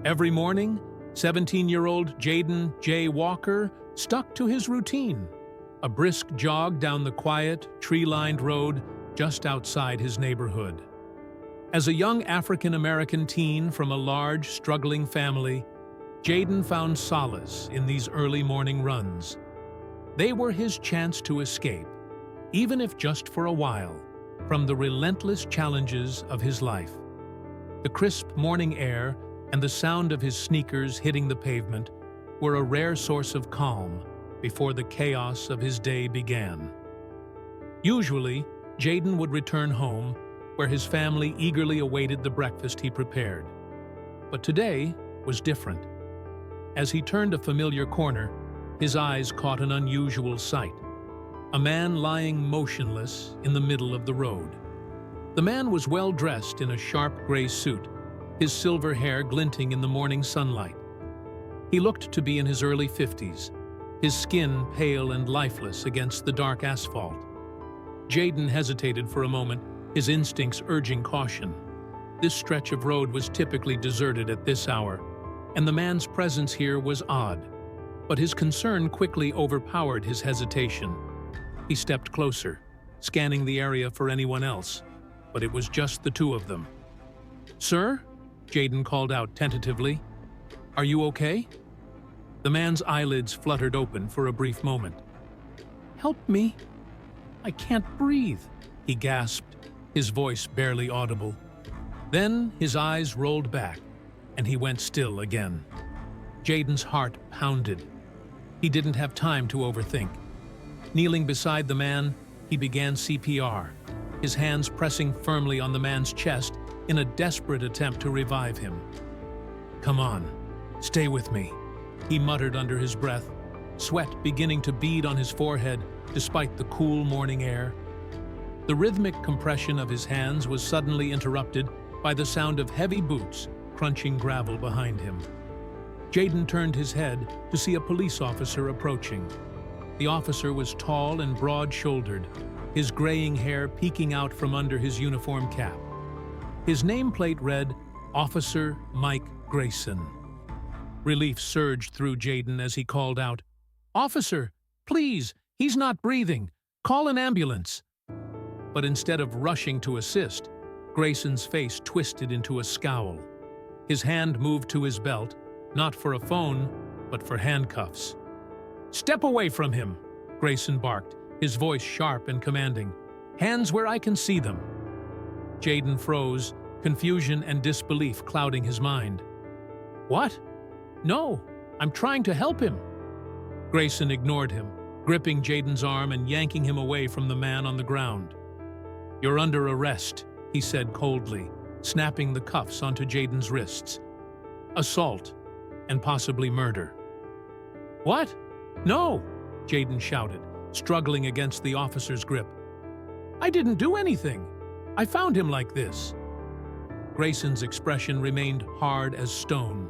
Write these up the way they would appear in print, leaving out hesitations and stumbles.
Every morning, 17-year-old Jaden J. Walker stuck to his routine, a brisk jog down the quiet, tree-lined road just outside his neighborhood. As a young African-American teen from a large, struggling family, Jaden found solace in these early morning runs. They were his chance to escape, even if just for a while, from the relentless challenges of his life. The crisp morning air and the sound of his sneakers hitting the pavement were a rare source of calm before the chaos of his day began. Usually, Jaden would return home, where his family eagerly awaited the breakfast he prepared. But today was different. As he turned a familiar corner, his eyes caught an unusual sight: a man lying motionless in the middle of the road. The man was well dressed in a sharp gray suit, his silver hair glinting in the morning sunlight. He looked to be in his early 50s, his skin pale and lifeless against the dark asphalt. Jaden hesitated for a moment, his instincts urging caution. This stretch of road was typically deserted at this hour, and the man's presence here was odd. But his concern quickly overpowered his hesitation. He stepped closer, scanning the area for anyone else, but it was just the two of them. "Sir?" Jaden called out tentatively. "Are you okay?" The man's eyelids fluttered open for a brief moment. "Help me. I can't breathe," he gasped, his voice barely audible. Then his eyes rolled back, and he went still again. Jaden's heart pounded. He didn't have time to overthink. Kneeling beside the man, he began CPR, his hands pressing firmly on the man's chest in a desperate attempt to revive him. "Come on, stay with me," he muttered under his breath, sweat beginning to bead on his forehead despite the cool morning air. The rhythmic compression of his hands was suddenly interrupted by the sound of heavy boots crunching gravel behind him. Jaden turned his head to see a police officer approaching. The officer was tall and broad-shouldered, his graying hair peeking out from under his uniform cap. His nameplate read, "Officer Mike Grayson." Relief surged through Jaden as he called out, "Officer, please, he's not breathing. Call an ambulance." But instead of rushing to assist, Grayson's face twisted into a scowl. His hand moved to his belt, not for a phone, but for handcuffs. "Step away from him," Grayson barked, his voice sharp and commanding. "Hands where I can see them." Jaden froze, confusion and disbelief clouding his mind. "What? No, I'm trying to help him." Grayson ignored him, gripping Jaden's arm and yanking him away from the man on the ground. "You're under arrest," he said coldly, snapping the cuffs onto Jaden's wrists. "Assault, and possibly murder." "What? No!" Jaden shouted, struggling against the officer's grip. "I didn't do anything. I found him like this." Grayson's expression remained hard as stone.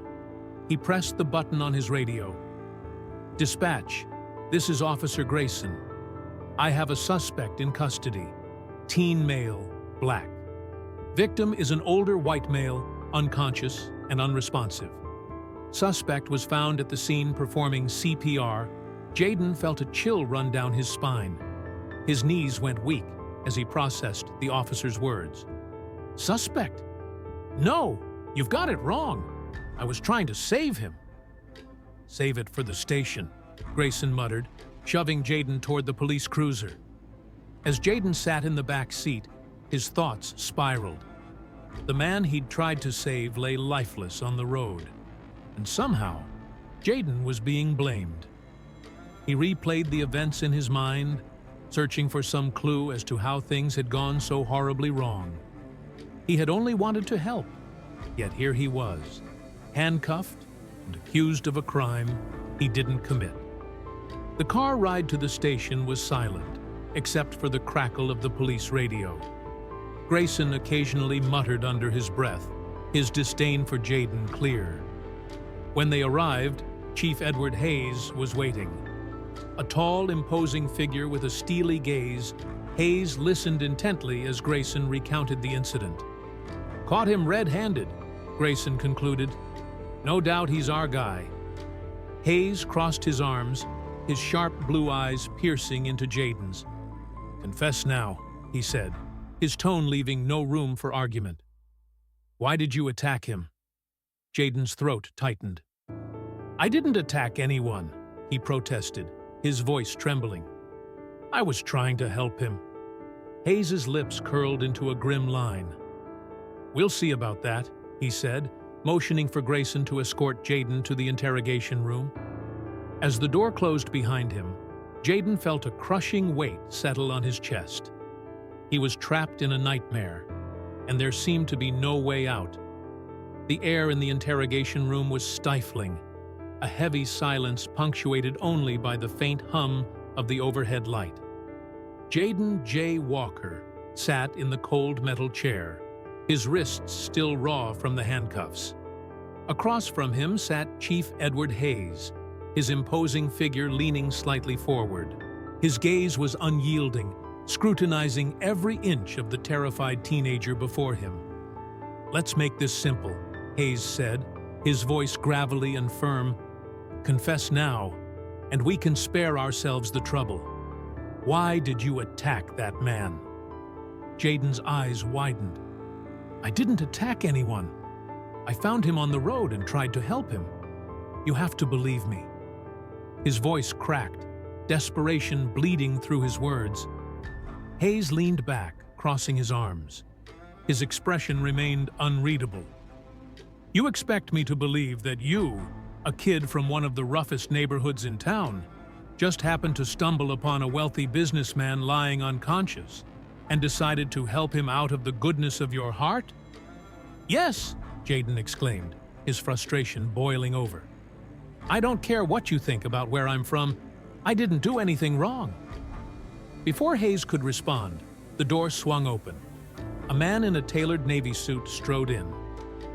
He pressed the button on his radio. "Dispatch, this is Officer Grayson. I have a suspect in custody. Teen male, black. Victim is an older white male, unconscious and unresponsive. Suspect was found at the scene performing CPR. Jaden felt a chill run down his spine. His knees went weak as he processed the officer's words. "Suspect? No, you've got it wrong. I was trying to save him." "Save it for the station," Grayson muttered, shoving Jaden toward the police cruiser. As Jaden sat in the back seat, his thoughts spiraled. The man he'd tried to save lay lifeless on the road, and somehow, Jaden was being blamed. He replayed the events in his mind, searching for some clue as to how things had gone so horribly wrong. He had only wanted to help, yet here he was, handcuffed and accused of a crime he didn't commit. The car ride to the station was silent, except for the crackle of the police radio. Grayson occasionally muttered under his breath, his disdain for Jaden clear. When they arrived, Chief Edward Hayes was waiting. A tall, imposing figure with a steely gaze, Hayes listened intently as Grayson recounted the incident. "Caught him red-handed," Grayson concluded. No doubt he's our guy. Hayes crossed his arms, his sharp blue eyes piercing into Jaden's. "Confess now," he said, his tone leaving no room for argument. "Why did you attack him?" Jaden's throat tightened. "I didn't attack anyone," he protested, his voice trembling. "I was trying to help him." Hayes's lips curled into a grim line. "We'll see about that," he said, motioning for Grayson to escort Jaden to the interrogation room. As the door closed behind him, Jaden felt a crushing weight settle on his chest. He was trapped in a nightmare, and there seemed to be no way out. The air in the interrogation room was stifling, a heavy silence punctuated only by the faint hum of the overhead light. Jaden J. Walker sat in the cold metal chair, his wrists still raw from the handcuffs. Across from him sat Chief Edward Hayes, his imposing figure leaning slightly forward. His gaze was unyielding, scrutinizing every inch of the terrified teenager before him. "Let's make this simple," Hayes said, his voice gravelly and firm. "Confess now, and we can spare ourselves the trouble. Why did you attack that man?" Jaden's eyes widened. "I didn't attack anyone. I found him on the road and tried to help him. You have to believe me." His voice cracked, desperation bleeding through his words. Hayes leaned back, crossing his arms. His expression remained unreadable. "You expect me to believe that you, a kid from one of the roughest neighborhoods in town, just happened to stumble upon a wealthy businessman lying unconscious and decided to help him out of the goodness of your heart?" "Yes," Jaden exclaimed, his frustration boiling over. "I don't care what you think about where I'm from. I didn't do anything wrong." Before Hayes could respond, the door swung open. A man in a tailored Navy suit strode in.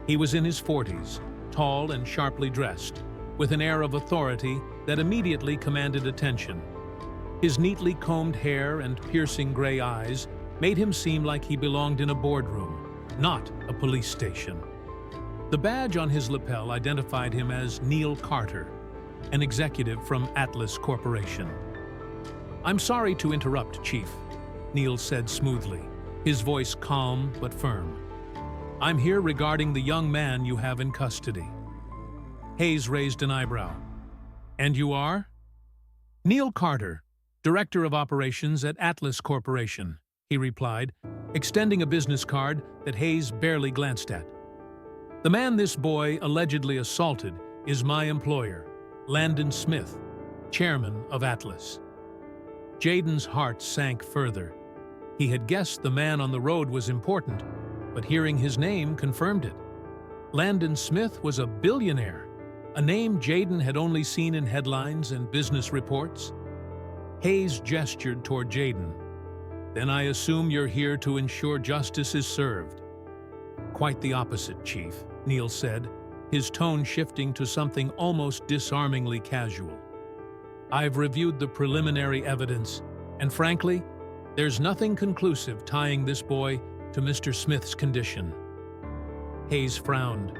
He was in his 40s, tall and sharply dressed, with an air of authority that immediately commanded attention. His neatly combed hair and piercing gray eyes made him seem like he belonged in a boardroom, not a police station. The badge on his lapel identified him as Neil Carter, an executive from Atlas Corporation. "I'm sorry to interrupt, Chief," Neil said smoothly, his voice calm but firm. "I'm here regarding the young man you have in custody." Hayes raised an eyebrow. "And you are?" "Neil Carter, Director of Operations at Atlas Corporation," he replied, extending a business card that Hayes barely glanced at. "The man this boy allegedly assaulted is my employer, Landon Smith, Chairman of Atlas." Jaden's heart sank further. He had guessed the man on the road was important, but hearing his name confirmed it. Landon Smith was a billionaire, a name Jaden had only seen in headlines and business reports. Hayes gestured toward Jaden. "Then I assume you're here to ensure justice is served." "Quite the opposite, Chief," Neil said, his tone shifting to something almost disarmingly casual. "I've reviewed the preliminary evidence, and frankly, there's nothing conclusive tying this boy to Mr. Smith's condition." Hayes frowned.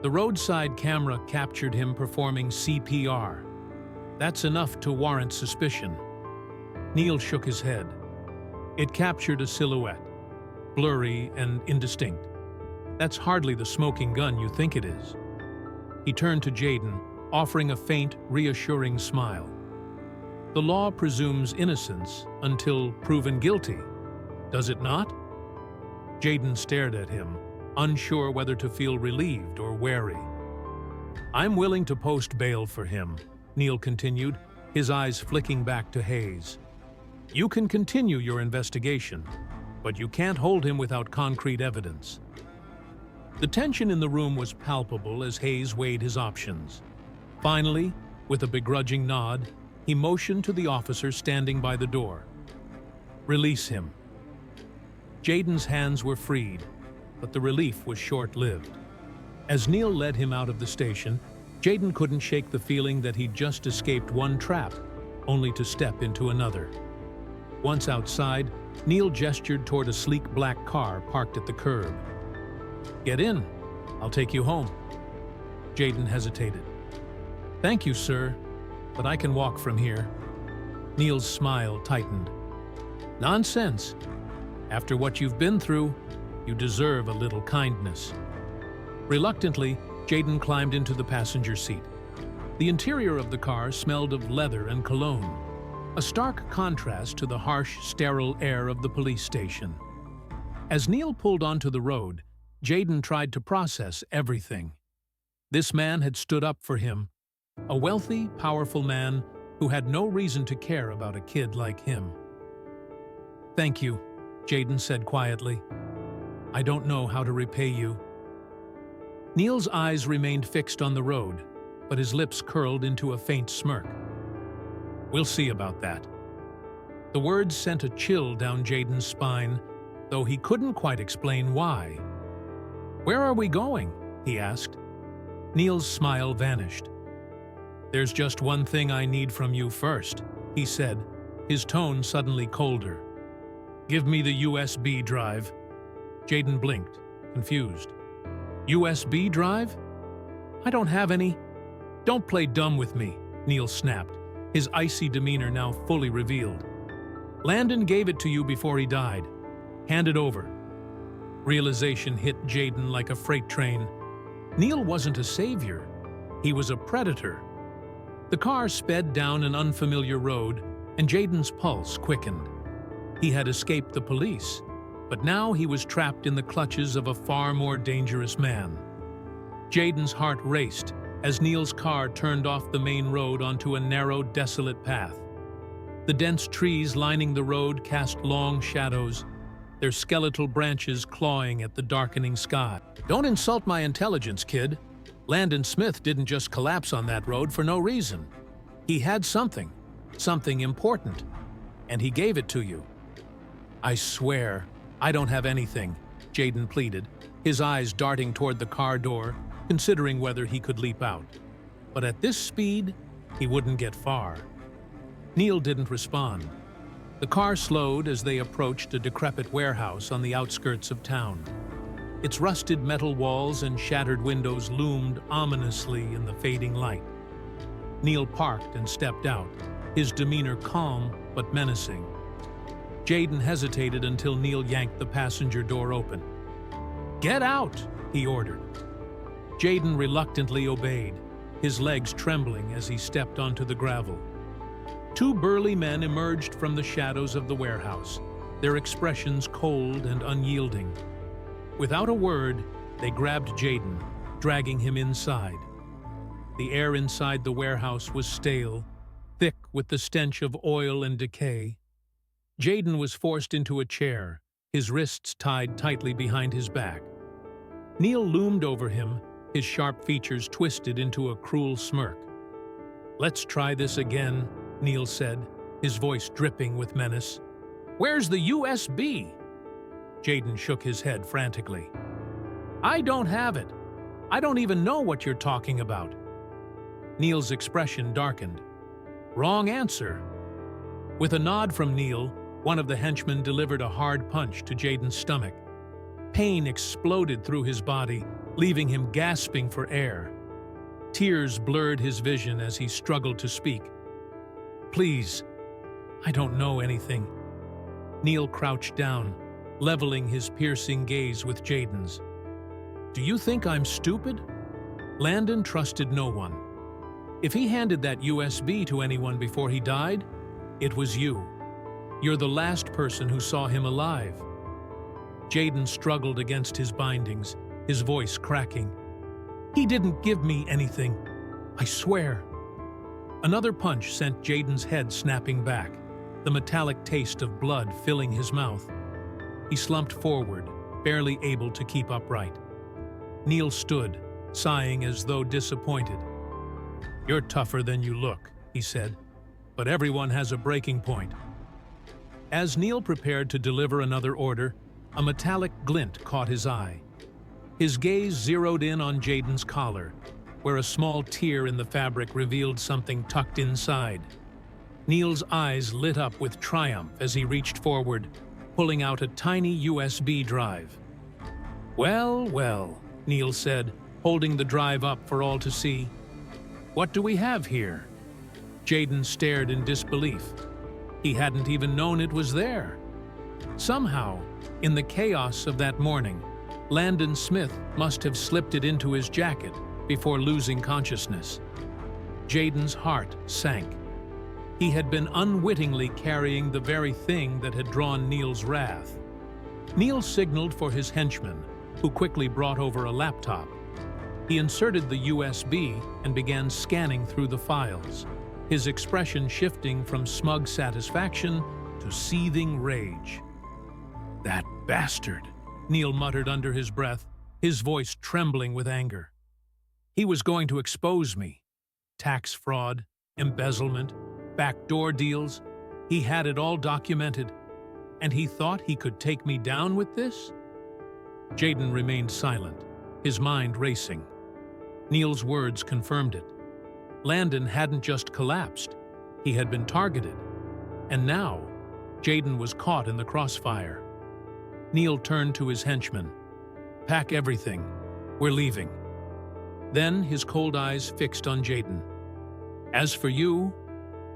The roadside camera captured him performing CPR. That's enough to warrant suspicion. Neil shook his head. It captured a silhouette, blurry and indistinct. That's hardly the smoking gun you think it is. He turned to Jaden, offering a faint, reassuring smile. "The law presumes innocence until proven guilty, does it not?" Jaden stared at him, unsure whether to feel relieved or wary. "I'm willing to post bail for him," Neil continued, his eyes flicking back to Hayes. "You can continue your investigation, but you can't hold him without concrete evidence." The tension in the room was palpable as Hayes weighed his options. Finally, with a begrudging nod, he motioned to the officer standing by the door. "Release him." Jaden's hands were freed, but the relief was short-lived. As Neil led him out of the station, Jaden couldn't shake the feeling that he'd just escaped one trap, only to step into another. Once outside, Neil gestured toward a sleek black car parked at the curb. "Get in. I'll take you home." Jaden hesitated. "Thank you, sir, but I can walk from here." Neil's smile tightened. "Nonsense. After what you've been through, you deserve a little kindness." Reluctantly, Jaden climbed into the passenger seat. The interior of the car smelled of leather and cologne, a stark contrast to the harsh, sterile air of the police station. As Neil pulled onto the road, Jaden tried to process everything. This man had stood up for him, a wealthy, powerful man who had no reason to care about a kid like him. "Thank you," Jaden said quietly. "I don't know how to repay you." Neil's eyes remained fixed on the road, but his lips curled into a faint smirk. "We'll see about that." The words sent a chill down Jaden's spine, though he couldn't quite explain why. "Where are we going?" he asked. Neil's smile vanished. "There's just one thing I need from you first," he said, his tone suddenly colder. "Give me the USB drive." Jaden blinked, confused. "USB drive? I don't have any." "Don't play dumb with me," Neil snapped, his icy demeanor now fully revealed. "Landon gave it to you before he died. Hand it over." Realization hit Jaden like a freight train. Neil wasn't a savior. He was a predator. The car sped down an unfamiliar road, and Jaden's pulse quickened. He had escaped the police, but now he was trapped in the clutches of a far more dangerous man. Jaden's heart raced as Neil's car turned off the main road onto a narrow, desolate path. The dense trees lining the road cast long shadows, their skeletal branches clawing at the darkening sky. "Don't insult my intelligence, kid. Landon Smith didn't just collapse on that road for no reason. He had something important, and he gave it to you." "I swear, I don't have anything," Jaden pleaded, his eyes darting toward the car door, considering whether he could leap out. But at this speed, he wouldn't get far. Neil didn't respond. The car slowed as they approached a decrepit warehouse on the outskirts of town. Its rusted metal walls and shattered windows loomed ominously in the fading light. Neil parked and stepped out, his demeanor calm but menacing. Jaden hesitated until Neil yanked the passenger door open. "Get out!" he ordered. Jaden reluctantly obeyed, his legs trembling as he stepped onto the gravel. Two burly men emerged from the shadows of the warehouse, their expressions cold and unyielding. Without a word, they grabbed Jaden, dragging him inside. The air inside the warehouse was stale, thick with the stench of oil and decay. Jaden was forced into a chair, his wrists tied tightly behind his back. Neil loomed over him, his sharp features twisted into a cruel smirk. "Let's try this again," Neil said, his voice dripping with menace. "Where's the USB?" Jaden shook his head frantically. "I don't have it. I don't even know what you're talking about." Neil's expression darkened. "Wrong answer." With a nod from Neil, one of the henchmen delivered a hard punch to Jaden's stomach. Pain exploded through his body, leaving him gasping for air. Tears blurred his vision as he struggled to speak. "Please, I don't know anything." Neil crouched down, leveling his piercing gaze with Jaden's. "Do you think I'm stupid? Landon trusted no one. If he handed that USB to anyone before he died, it was you. You're the last person who saw him alive." Jaden struggled against his bindings, his voice cracking. "He didn't give me anything. I swear." Another punch sent Jaden's head snapping back, the metallic taste of blood filling his mouth. He slumped forward, barely able to keep upright. Neil stood, sighing as though disappointed. "You're tougher than you look," he said, "but everyone has a breaking point." As Neil prepared to deliver another order, a metallic glint caught his eye. His gaze zeroed in on Jaden's collar, where a small tear in the fabric revealed something tucked inside. Neil's eyes lit up with triumph as he reached forward, pulling out a tiny USB drive. "Well, well," Neil said, holding the drive up for all to see. "What do we have here?" Jaden stared in disbelief. He hadn't even known it was there. Somehow, in the chaos of that morning, Landon Smith must have slipped it into his jacket before losing consciousness. Jaden's heart sank. He had been unwittingly carrying the very thing that had drawn Neil's wrath. Neil signaled for his henchman, who quickly brought over a laptop. He inserted the USB and began scanning through the files, his expression shifting from smug satisfaction to seething rage. "That bastard," Neil muttered under his breath, his voice trembling with anger. "He was going to expose me. Tax fraud, embezzlement, backdoor deals. He had it all documented. And he thought he could take me down with this?" Jaden remained silent, his mind racing. Neil's words confirmed it. Landon hadn't just collapsed. He had been targeted. And now, Jaden was caught in the crossfire. Neil turned to his henchman. "Pack everything. We're leaving." Then his cold eyes fixed on Jaden. "As for you,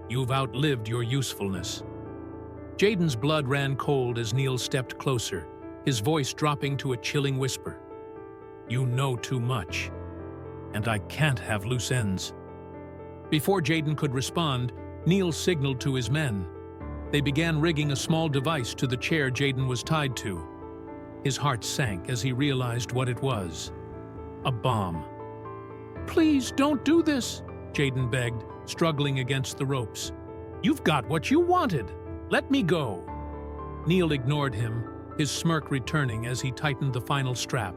you've outlived your usefulness." Jaden's blood ran cold as Neil stepped closer, his voice dropping to a chilling whisper. "You know too much, and I can't have loose ends." Before Jaden could respond, Neil signaled to his men. They began rigging a small device to the chair Jaden was tied to. His heart sank as he realized what it was. A bomb. "Please don't do this," Jaden begged, struggling against the ropes. "You've got what you wanted. Let me go." Neil ignored him, his smirk returning as he tightened the final strap.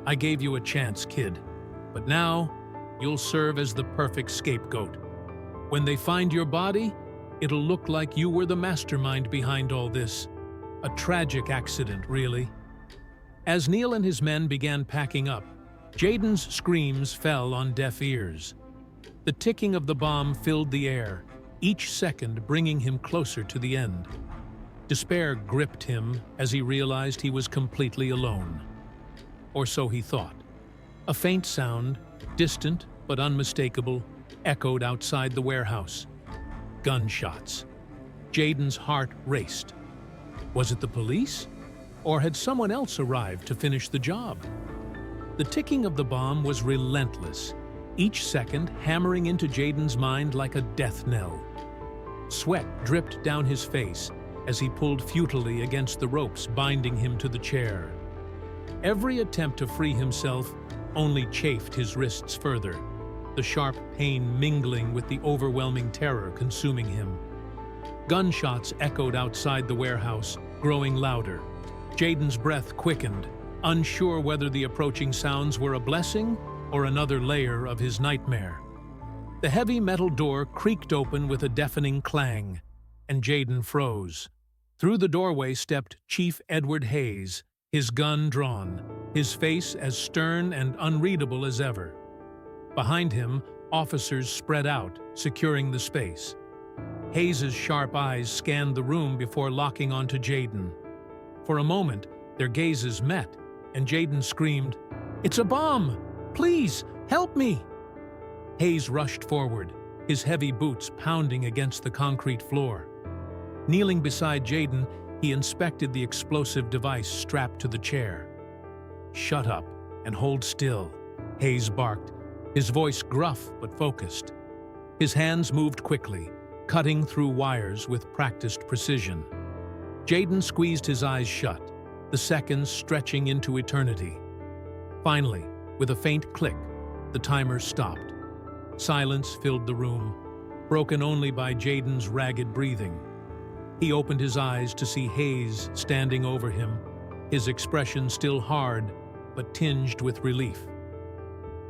"I gave you a chance, kid. But now, you'll serve as the perfect scapegoat. When they find your body, it'll look like you were the mastermind behind all this. A tragic accident, really." As Neil and his men began packing up, Jaden's screams fell on deaf ears. The ticking of the bomb filled the air, each second bringing him closer to the end. Despair gripped him as he realized he was completely alone. Or so he thought. A faint sound, distant but unmistakable, echoed outside the warehouse. Gunshots. Jaden's heart raced. Was it the police? Or had someone else arrived to finish the job? The ticking of the bomb was relentless, each second hammering into Jaden's mind like a death knell. Sweat dripped down his face as he pulled futilely against the ropes binding him to the chair. Every attempt to free himself only chafed his wrists further, the sharp pain mingling with the overwhelming terror consuming him. Gunshots echoed outside the warehouse, growing louder. Jaden's breath quickened, unsure whether the approaching sounds were a blessing or another layer of his nightmare. The heavy metal door creaked open with a deafening clang, and Jaden froze. Through the doorway stepped Chief Edward Hayes, his gun drawn, his face as stern and unreadable as ever. Behind him, officers spread out, securing the space. Hayes's sharp eyes scanned the room before locking onto Jaden. For a moment, their gazes met, and Jaden screamed, "It's a bomb! Please, help me!" Hayes rushed forward, his heavy boots pounding against the concrete floor. Kneeling beside Jaden, he inspected the explosive device strapped to the chair. "Shut up and hold still," Hayes barked, his voice gruff but focused. His hands moved quickly, cutting through wires with practiced precision. Jaden squeezed his eyes shut, the seconds stretching into eternity. Finally, with a faint click, the timer stopped. Silence filled the room, broken only by Jaden's ragged breathing. He opened his eyes to see Hayes standing over him, his expression still hard, but tinged with relief.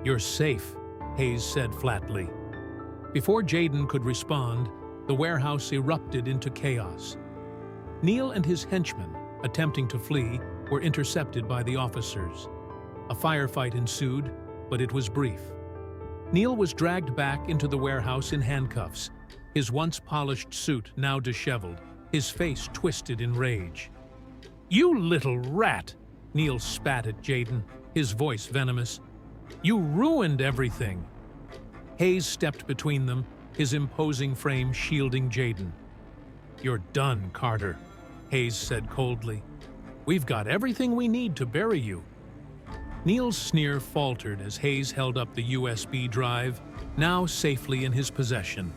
"You're safe," Hayes said flatly. Before Jaden could respond, the warehouse erupted into chaos. Neil and his henchmen, attempting to flee, were intercepted by the officers. A firefight ensued, but it was brief. Neil was dragged back into the warehouse in handcuffs, his once polished suit now disheveled, his face twisted in rage. "You little rat!" Neil spat at Jaden, his voice venomous. You ruined everything. Hayes stepped between them, his imposing frame shielding Jaden. You're done, Carter, Hayes said coldly. We've got everything we need to bury you. Neil's sneer faltered as Hayes held up the USB drive, now safely in his possession.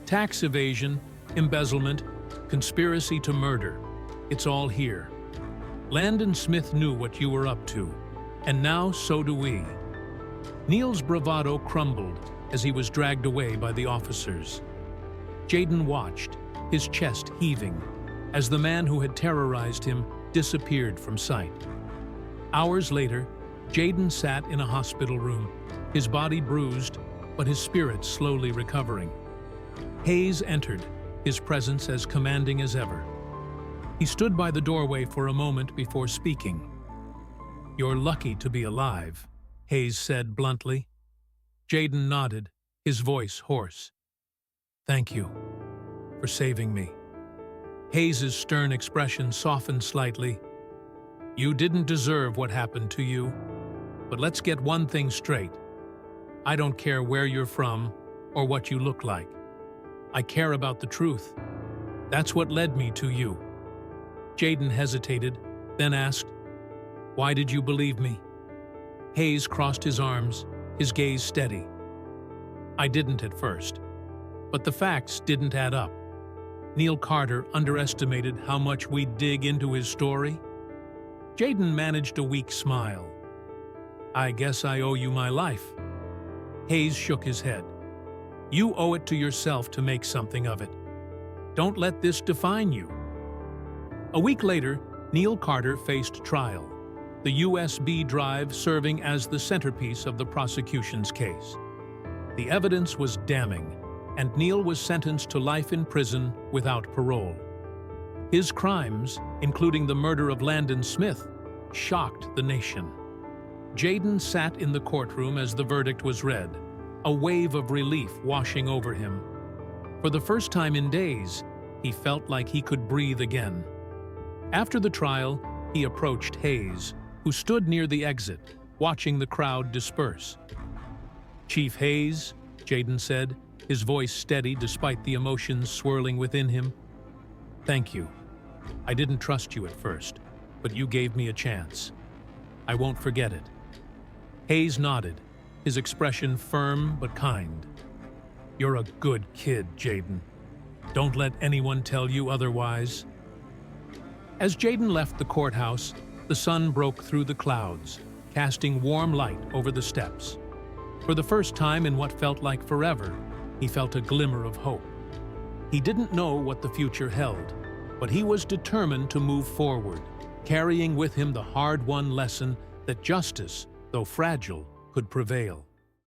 Tax evasion, embezzlement, conspiracy to murder. It's all here. Landon Smith knew what you were up to, and now so do we. Neil's bravado crumbled as he was dragged away by the officers. Jaden watched, his chest heaving, as the man who had terrorized him disappeared from sight. Hours later, Jaden sat in a hospital room, his body bruised, but his spirit slowly recovering. Hayes entered, his presence as commanding as ever. He stood by the doorway for a moment before speaking. You're lucky to be alive, Hayes said bluntly. Jaden nodded, his voice hoarse. Thank you for saving me. Hayes's stern expression softened slightly. You didn't deserve what happened to you, but let's get one thing straight. I don't care where you're from or what you look like. I care about the truth. That's what led me to you. Jaden hesitated, then asked, Why did you believe me? Hayes crossed his arms, his gaze steady. I didn't at first, but the facts didn't add up. Neil Carter underestimated how much we'd dig into his story. Jaden managed a weak smile. I guess I owe you my life. Hayes shook his head. You owe it to yourself to make something of it. Don't let this define you. A week later, Neil Carter faced trial, the USB drive serving as the centerpiece of the prosecution's case. The evidence was damning, and Neil was sentenced to life in prison without parole. His crimes, including the murder of Landon Smith, shocked the nation. Jaden sat in the courtroom as the verdict was read, a wave of relief washing over him. For the first time in days, he felt like he could breathe again. After the trial, he approached Hayes, who stood near the exit, watching the crowd disperse. Chief Hayes, Jaden said, his voice steady despite the emotions swirling within him. Thank you. I didn't trust you at first, but you gave me a chance. I won't forget it. Hayes nodded, his expression firm but kind. You're a good kid, Jaden. Don't let anyone tell you otherwise. As Jaden left the courthouse, the sun broke through the clouds, casting warm light over the steps. For the first time in what felt like forever, he felt a glimmer of hope. He didn't know what the future held, but he was determined to move forward, carrying with him the hard-won lesson that justice, though fragile, could prevail.